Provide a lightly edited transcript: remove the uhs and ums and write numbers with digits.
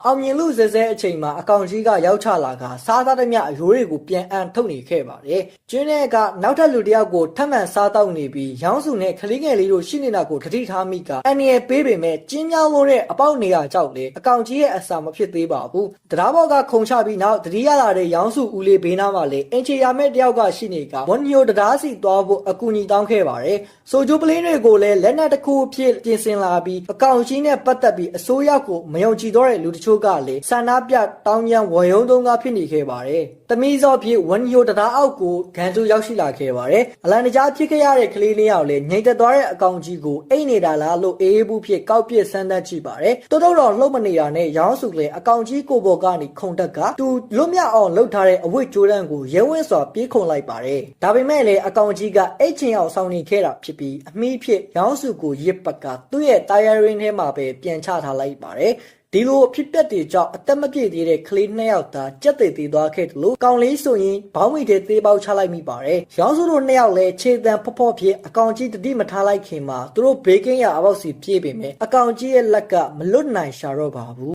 အောင်မြင်လို့ဇဲဇဲအချိန်မှာအကောင်ကြီးကရောက်ချလာကစားသားသမျှအရိုးတွေကိုပြန်အန်ထုတ်နေခဲ့ပါတယ်။ကျွန်းတဲ့ကနောက်ထပ်လူတစ်ယောက်ကိုထပ်မံစားတောက်နေပြီးရောင်းစုနဲ့ခလေးငယ်လေးတို့ရှိနေတာကိုတတိထားမိကအန်ရဲ့ပေးပေမဲ့ကျင်းမြောင်းလို့တဲ့အပေါက်နေရာကြောက်လေအကောင်ကြီးရဲ့အစာမဖြစ်သေးပါဘူး။တရားဘောကခုံချပြီးနောက်တတိရလာတဲ့ရောင်းစုဦးလေးဘေးနားမှာလေအင်ချီယာမဲ့တယောက်ကရှိနေကဝန်ညိုတရားစီသွားဖို့အကူအညီတောင်းခဲ့ပါတယ်။ဆိုဂျိုပလင်းတွေကိုလည်းလက်နက်တစ်ခုအဖြစ်ပြင်ဆင်လာပြီးအကောင်ကြီးနဲ့ပတ်သက်ပြီးအစိုးရကိုမယုံကြည်တော့တဲ့လူတချို့ကလည်းဆန္ဒပြတောင်းကျမ်းဝယ်ရုံသုံးကားဖြစ်နေခဲ့ပါတယ်။တမီးစောဖြစ်ဝန်ညိုတရားအောက်ကိုဂန်စုရောက်ရှိလာခဲ့ပါတယ်။အလန်တကြားဖြစ်ခဲ့ရတဲ့ကလေးလေးယောက်လည်းငြိမ်သက်သွားတဲ့အကောင်ကြီးကိုအိတ်နေတာလားလို့အေးအေးဘူးဖြစ်ကောက်ပစ်ဆန်းသက်ကြည့်ပါတယ်။တိုးတော့လှုပ်မနေတာနဲ့ရောင်းစုလည်းအကောင်ကြီးကိုပေါ်ကနေခုန်တက်ကသူလွတ်မြောက်အောင်လှုပ်ထားတဲ့အဝတ်ကြိုးတန်းကိုရဲဝင့်စွာပြေးခုန်လိုက်ပါတယ်။ဒါပေမဲ့လည်းအကောင်ကြီးကအိတ်ချင်အောင်စောင့်နေခဲ့တာဖြစ်ပြီးအမီးဖြစ်ရောင်းစုကိုရစ်ပတ်ကသူ့ရဲ့တာယာရင်းထဲမှာပဲပြန်ချထားလိုက်ပါတယ်။ဒီလိုဖြစ်ပျက်တွေကြောင့်အသက်မပြည့်သေးတဲ့ကလေး2ယောက်သာကြက်သေးသေးသွားခဲ့တယ်လို့ကောင်လေးဆိုရင်ဘောင်းမီတွေသေးပေါက်ချလိုက်မိပါတယ်။ရောင်းစုတို့2ယောက်လည်းခြေတံဖော့ဖော့ဖြစ်အကောင်ကြီးတတိမထားလိုက်ခင်မှာသူတို့ဘေးကင်းရအပေါက်စီပြေးပေမဲ့အကောင်ကြီးရဲ့လက်ကမလွတ်နိုင်ရှာတော့ပါဘူး